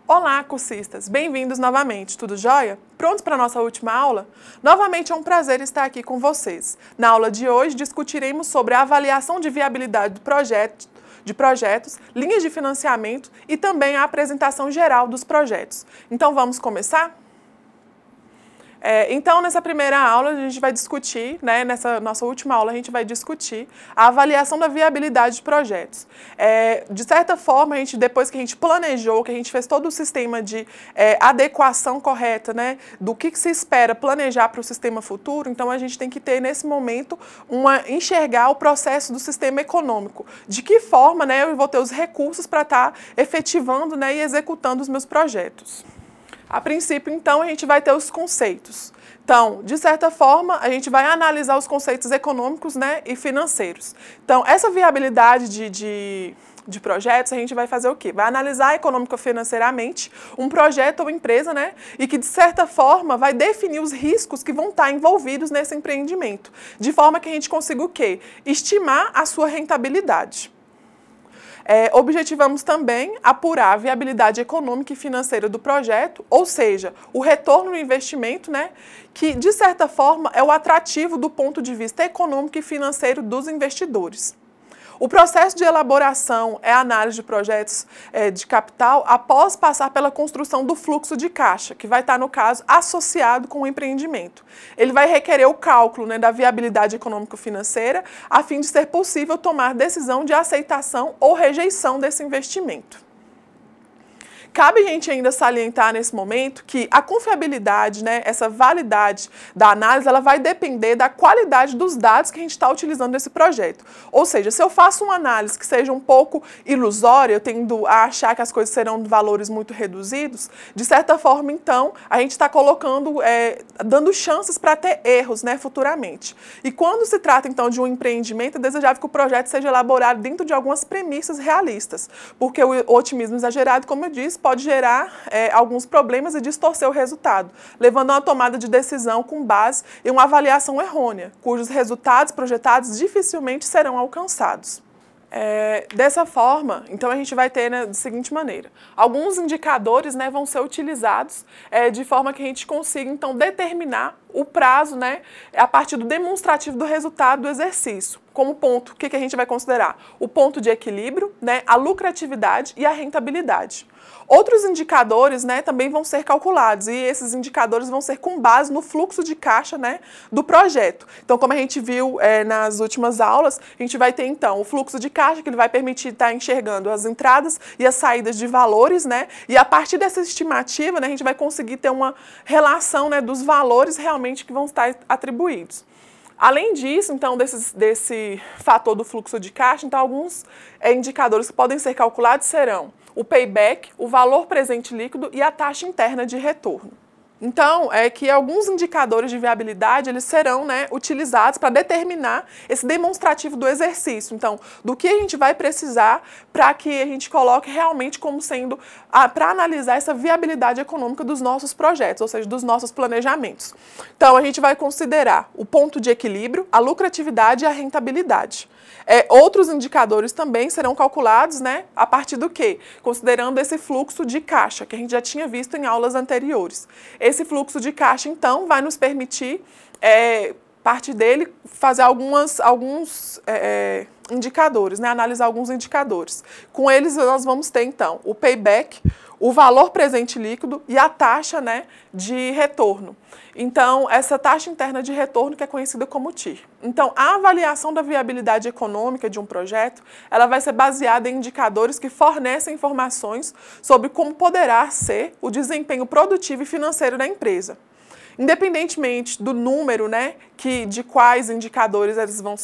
Olá, cursistas! Bem-vindos novamente, tudo jóia? Prontos para a nossa última aula? Novamente é um prazer estar aqui com vocês. Na aula de hoje discutiremos sobre a avaliação de viabilidade de projetos, linhas de financiamento e também a apresentação geral dos projetos. Então vamos começar? Então, nessa primeira aula, a gente vai discutir, nessa nossa última aula, a gente vai discutir a avaliação da viabilidade de projetos. De certa forma, depois que a gente planejou, que a gente fez todo o sistema de adequação correta, do que se espera planejar para o sistema futuro, então a gente tem que ter, nesse momento, enxergar o processo do sistema econômico. De que forma eu vou ter os recursos para estar efetivando e executando os meus projetos. A princípio, então, a gente vai ter os conceitos. Então, de certa forma, a gente vai analisar os conceitos econômicos e financeiros. Então, essa viabilidade de projetos, a gente vai fazer o quê? Vai analisar econômico-financeiramente um projeto ou empresa, e que, de certa forma, vai definir os riscos que vão estar envolvidos nesse empreendimento, de forma que a gente consiga o quê? Estimar a sua rentabilidade. Objetivamos também apurar a viabilidade econômica e financeira do projeto, ou seja, o retorno no investimento, que, de certa forma, é o atrativo do ponto de vista econômico e financeiro dos investidores. O processo de elaboração é a análise de projetos de capital após passar pela construção do fluxo de caixa, que vai estar, no caso, associado com o empreendimento. Ele vai requerer o cálculo da viabilidade econômico-financeira, a fim de ser possível tomar decisão de aceitação ou rejeição desse investimento. Cabe a gente ainda salientar nesse momento que a confiabilidade, essa validade da análise, ela vai depender da qualidade dos dados que a gente está utilizando nesse projeto. Ou seja, se eu faço uma análise que seja um pouco ilusória, eu tendo a achar que as coisas serão de valores muito reduzidos, de certa forma, então, a gente está colocando, dando chances para ter erros, futuramente. E quando se trata, então, de um empreendimento, é desejável que o projeto seja elaborado dentro de algumas premissas realistas, porque o otimismo exagerado, como eu disse, pode gerar alguns problemas e distorcer o resultado, levando a uma tomada de decisão com base em uma avaliação errônea, cujos resultados projetados dificilmente serão alcançados. Dessa forma, então a gente vai ter da seguinte maneira: alguns indicadores vão ser utilizados de forma que a gente consiga então determinar o prazo a partir do demonstrativo do resultado do exercício. Como ponto, o que a gente vai considerar? O ponto de equilíbrio, a lucratividade e a rentabilidade. Outros indicadores também vão ser calculados, e esses indicadores vão ser com base no fluxo de caixa do projeto. Então, como a gente viu nas últimas aulas, a gente vai ter então o fluxo de caixa, que ele vai permitir estar enxergando as entradas e as saídas de valores, e a partir dessa estimativa, a gente vai conseguir ter uma relação dos valores realmente que vão estar atribuídos. Além disso, então, desse fator do fluxo de caixa, então, alguns indicadores que podem ser calculados serão o payback, o valor presente líquido e a taxa interna de retorno. Então, que alguns indicadores de viabilidade, eles serão utilizados para determinar esse demonstrativo do exercício. Então, do que a gente vai precisar para que a gente coloque realmente como sendo, para analisar essa viabilidade econômica dos nossos projetos, ou seja, dos nossos planejamentos. Então, a gente vai considerar o ponto de equilíbrio, a lucratividade e a rentabilidade. Outros indicadores também serão calculados a partir do quê? Considerando esse fluxo de caixa, que a gente já tinha visto em aulas anteriores. Esse fluxo de caixa, então, vai nos permitir, parte dele, fazer alguns indicadores, analisar alguns indicadores. Com eles, nós vamos ter, então, o payback, o valor presente líquido e a taxa de retorno. Então, essa taxa interna de retorno que é conhecida como TIR. Então, a avaliação da viabilidade econômica de um projeto, ela vai ser baseada em indicadores que fornecem informações sobre como poderá ser o desempenho produtivo e financeiro da empresa. Independentemente do número, de quais indicadores eles vão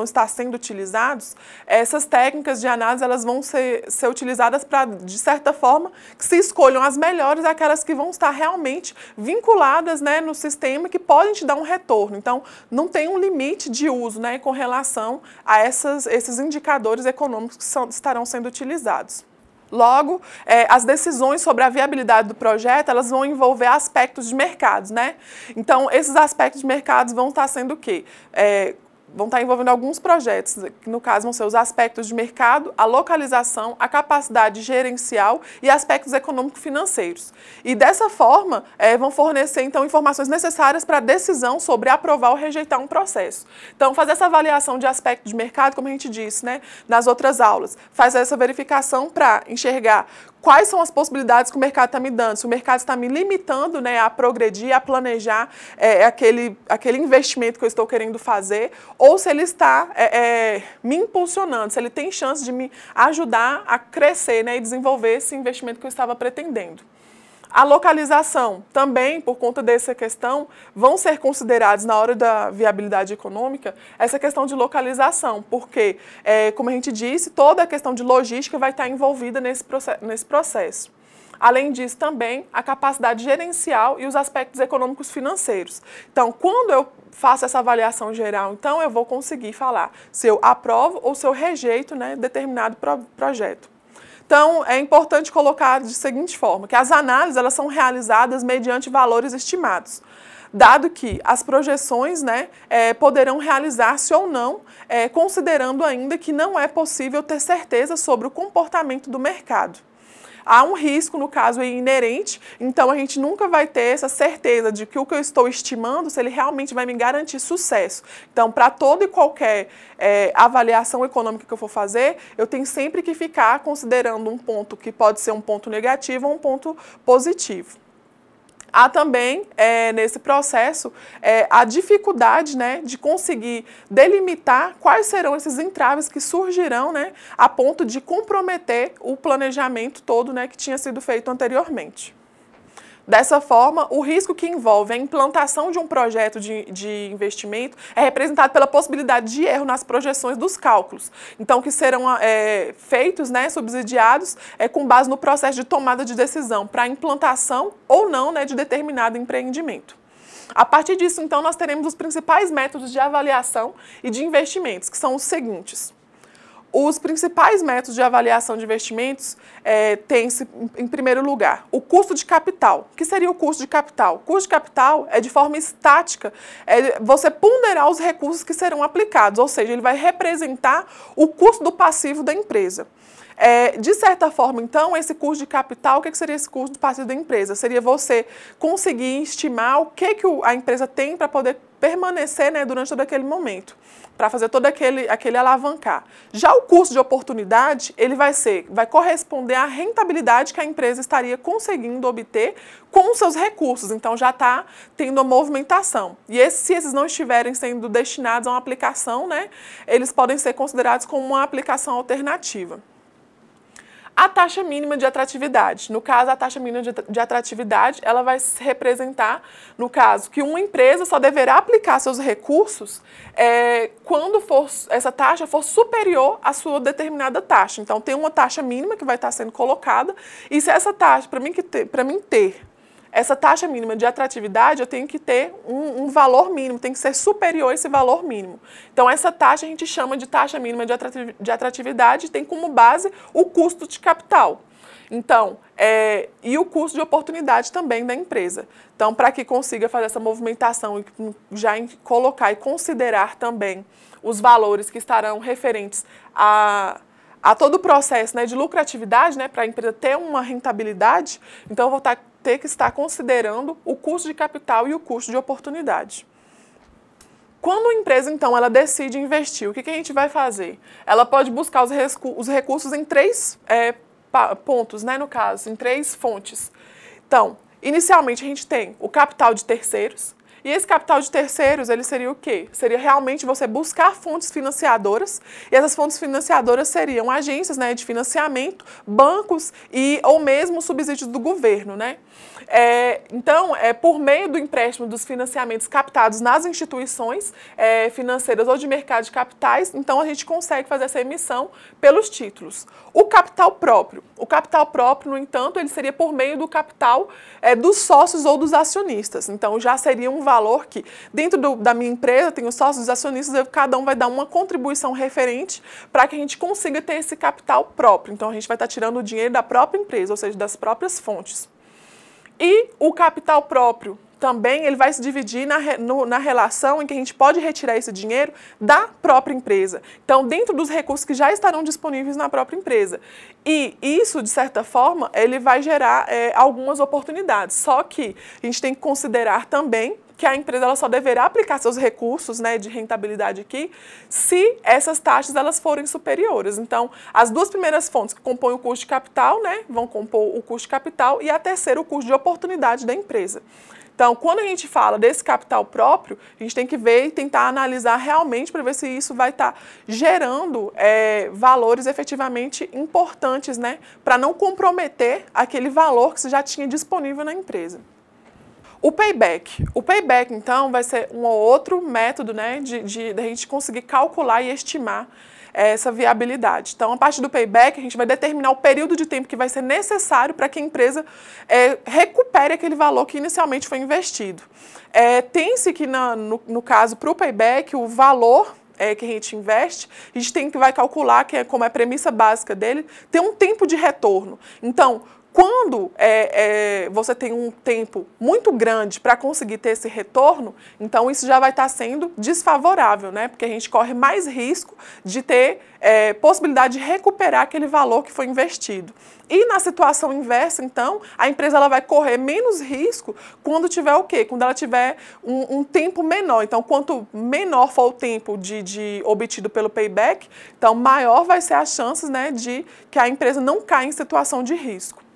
estar sendo utilizados, essas técnicas de análise elas vão ser utilizadas para, de certa forma, que se escolham as melhores, aquelas que vão estar realmente vinculadas no sistema, que podem te dar um retorno. Então, não tem um limite de uso com relação a esses indicadores econômicos que estarão sendo utilizados. Logo, as decisões sobre a viabilidade do projeto, elas vão envolver aspectos de mercados, Então, esses aspectos de mercados vão estar sendo o quê? vão estar envolvendo alguns projetos, que no caso vão ser os aspectos de mercado, a localização, a capacidade gerencial e aspectos econômico-financeiros. E dessa forma, vão fornecer então informações necessárias para a decisão sobre aprovar ou rejeitar um processo. Então, fazer essa avaliação de aspecto de mercado, como a gente disse, né, nas outras aulas, faz essa verificação para enxergar quais são as possibilidades que o mercado está me dando, se o mercado está me limitando, né, a progredir, a planejar aquele investimento que eu estou querendo fazer, ou se ele está me impulsionando, se ele tem chance de me ajudar a crescer, né, e desenvolver esse investimento que eu estava pretendendo. A localização, também, por conta dessa questão, vão ser considerados na hora da viabilidade econômica essa questão de localização, porque, como a gente disse, toda a questão de logística vai estar envolvida nesse processo. Além disso, também, a capacidade gerencial e os aspectos econômicos financeiros. Então, quando eu faço essa avaliação geral, então eu vou conseguir falar se eu aprovo ou se eu rejeito, né, determinado projeto. Então, é importante colocar de seguinte forma, que as análises elas são realizadas mediante valores estimados, dado que as projeções, né, poderão realizar-se ou não, considerando ainda que não é possível ter certeza sobre o comportamento do mercado. Há um risco, no caso, inerente, então a gente nunca vai ter essa certeza de que o que eu estou estimando, se ele realmente vai me garantir sucesso. Então, para toda e qualquer avaliação econômica que eu for fazer, eu tenho sempre que ficar considerando um ponto que pode ser um ponto negativo ou um ponto positivo. Há também, nesse processo, a dificuldade, né, de conseguir delimitar quais serão esses entraves que surgirão, né, a ponto de comprometer o planejamento todo, né, que tinha sido feito anteriormente. Dessa forma, o risco que envolve a implantação de um projeto de investimento é representado pela possibilidade de erro nas projeções dos cálculos. Então, que serão feitos, né, subsidiados, com base no processo de tomada de decisão para a implantação ou não, né, de determinado empreendimento. A partir disso, então, nós teremos os principais métodos de avaliação e de investimentos, que são os seguintes. Os principais métodos de avaliação de investimentos têm-se, em primeiro lugar, o custo de capital. O que seria o custo de capital? O custo de capital é de forma estática, você ponderar os recursos que serão aplicados, ou seja, ele vai representar o custo do passivo da empresa. De certa forma, então, esse custo de capital, o que seria esse custo do passivo da empresa? Seria você conseguir estimar o que a empresa tem para poder permanecer, né, durante todo aquele momento, para fazer todo aquele alavancar. Já o custo de oportunidade, ele vai corresponder à rentabilidade que a empresa estaria conseguindo obter com os seus recursos, então já está tendo uma movimentação. E se esses não estiverem sendo destinados a uma aplicação, né, eles podem ser considerados como uma aplicação alternativa. A taxa mínima de atratividade. No caso, a taxa mínima de atratividade, ela vai se representar, no caso, que uma empresa só deverá aplicar seus recursos quando essa taxa for superior à sua determinada taxa. Então, tem uma taxa mínima que vai estar sendo colocada, e se essa taxa, para mim ter essa taxa mínima de atratividade, eu tenho que ter um valor mínimo, tem que ser superior a esse valor mínimo. Então, essa taxa a gente chama de taxa mínima de atratividade, tem como base o custo de capital. Então, e o custo de oportunidade também da empresa. Então, para que consiga fazer essa movimentação e já colocar e considerar também os valores que estarão referentes a todo o processo, né, de lucratividade, né, para a empresa ter uma rentabilidade, então eu vou ter que estar considerando o custo de capital e o custo de oportunidade. Quando a empresa, então, ela decide investir, o que a gente vai fazer? Ela pode buscar os recursos em três pontos, né, no caso, em três fontes. Então, inicialmente a gente tem o capital de terceiros. E esse capital de terceiros, ele seria o quê? Seria realmente você buscar fontes financiadoras, e essas fontes financiadoras seriam agências, né, de financiamento, bancos ou mesmo subsídios do governo, né? Então, por meio do empréstimo dos financiamentos captados nas instituições financeiras ou de mercado de capitais, então a gente consegue fazer essa emissão pelos títulos. O capital próprio, no entanto, ele seria por meio do capital dos sócios ou dos acionistas. Então, já seria um valor que, dentro da minha empresa, tem os sócios e os acionistas, cada um vai dar uma contribuição referente para que a gente consiga ter esse capital próprio. Então, a gente vai estar tirando o dinheiro da própria empresa, ou seja, das próprias fontes. E o capital próprio também ele vai se dividir na relação em que a gente pode retirar esse dinheiro da própria empresa. Então, dentro dos recursos que já estarão disponíveis na própria empresa. E isso, de certa forma, ele vai gerar algumas oportunidades. Só que a gente tem que considerar também que a empresa ela só deverá aplicar seus recursos, né, de rentabilidade aqui, se essas taxas elas forem superiores. Então, as duas primeiras fontes que compõem o custo de capital, né, vão compor o custo de capital, e a terceira o custo de oportunidade da empresa. Então, quando a gente fala desse capital próprio, a gente tem que ver e tentar analisar realmente para ver se isso vai estar gerando valores efetivamente importantes, né, para não comprometer aquele valor que você já tinha disponível na empresa. O payback. O payback, então, vai ser um outro método, né, de a gente conseguir calcular e estimar essa viabilidade. Então, a partir do payback, a gente vai determinar o período de tempo que vai ser necessário para que a empresa recupere aquele valor que inicialmente foi investido. Tem-se que, no caso, para o payback, o valor que a gente investe, a gente vai calcular, que como é a premissa básica dele, ter um tempo de retorno. Então, quando você tem um tempo muito grande para conseguir ter esse retorno, então isso já vai estar sendo desfavorável, né? Porque a gente corre mais risco de ter possibilidade de recuperar aquele valor que foi investido. E na situação inversa, então, a empresa ela vai correr menos risco quando tiver o quê? Quando ela tiver um tempo menor. Então, quanto menor for o tempo obtido pelo payback, então maior vai ser as chances, né, de que a empresa não caia em situação de risco.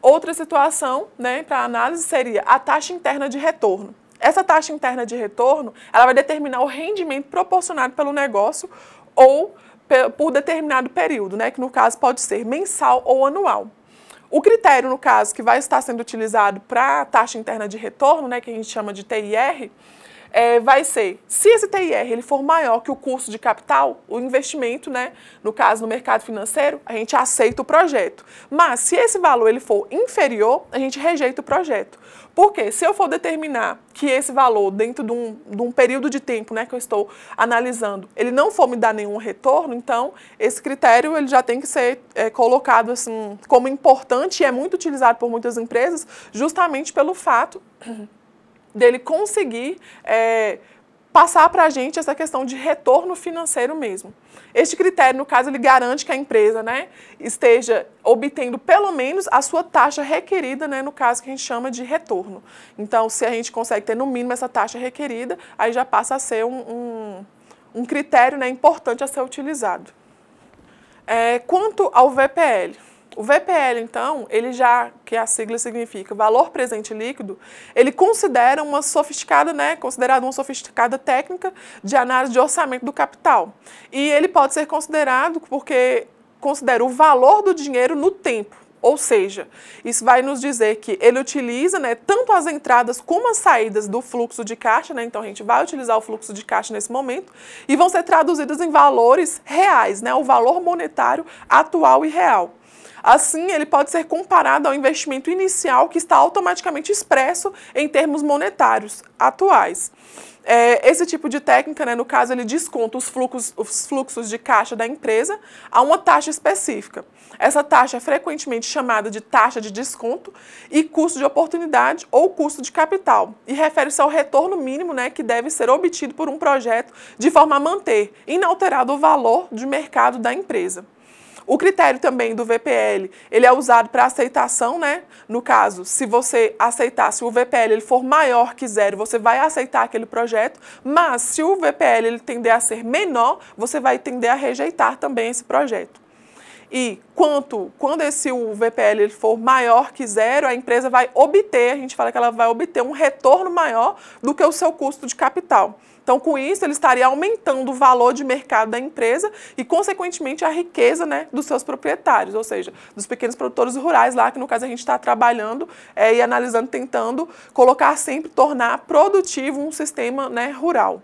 Outra situação, né, para análise seria a taxa interna de retorno. Essa taxa interna de retorno, ela vai determinar o rendimento proporcionado pelo negócio ou por determinado período, né, que no caso pode ser mensal ou anual. O critério, no caso, que vai estar sendo utilizado para a taxa interna de retorno, né, que a gente chama de TIR, vai ser, se esse TIR ele for maior que o custo de capital, o investimento, né, no caso no mercado financeiro, a gente aceita o projeto. Mas se esse valor ele for inferior, a gente rejeita o projeto. Porque se eu for determinar que esse valor, dentro de um período de tempo, né, que eu estou analisando, ele não for me dar nenhum retorno, então esse critério ele já tem que ser colocado assim, como importante e é muito utilizado por muitas empresas, justamente pelo fato dele conseguir passar para a gente essa questão de retorno financeiro mesmo. Este critério, no caso, ele garante que a empresa, né, esteja obtendo pelo menos a sua taxa requerida, né, no caso que a gente chama de retorno. Então, se a gente consegue ter no mínimo essa taxa requerida, aí já passa a ser um critério, né, importante a ser utilizado. Quanto ao VPL. O VPL, então, ele já, que a sigla significa valor presente líquido, ele considera uma sofisticada, né, considerado uma sofisticada técnica de análise de orçamento do capital. E ele pode ser considerado porque considera o valor do dinheiro no tempo. Ou seja, isso vai nos dizer que ele utiliza, né, tanto as entradas como as saídas do fluxo de caixa, né, então a gente vai utilizar o fluxo de caixa nesse momento, e vão ser traduzidas em valores reais, né, o valor monetário atual e real. Assim, ele pode ser comparado ao investimento inicial que está automaticamente expresso em termos monetários atuais. Esse tipo de técnica, né, no caso, ele desconta os fluxos de caixa da empresa a uma taxa específica. Essa taxa é frequentemente chamada de taxa de desconto e custo de oportunidade ou custo de capital, e refere-se ao retorno mínimo, né, que deve ser obtido por um projeto de forma a manter inalterado o valor de mercado da empresa. O critério também do VPL, ele é usado para aceitação, né? No caso, se você aceitar, se o VPL ele for maior que 0, você vai aceitar aquele projeto, mas se o VPL ele tender a ser menor, você vai tender a rejeitar também esse projeto. E quando o VPL ele for maior que 0, a empresa vai obter, a gente fala que ela vai obter um retorno maior do que o seu custo de capital. Então, com isso, ele estaria aumentando o valor de mercado da empresa e, consequentemente, a riqueza, né, dos seus proprietários, ou seja, dos pequenos produtores rurais lá, que no caso a gente está trabalhando e analisando, tentando colocar sempre, tornar produtivo um sistema, né, rural.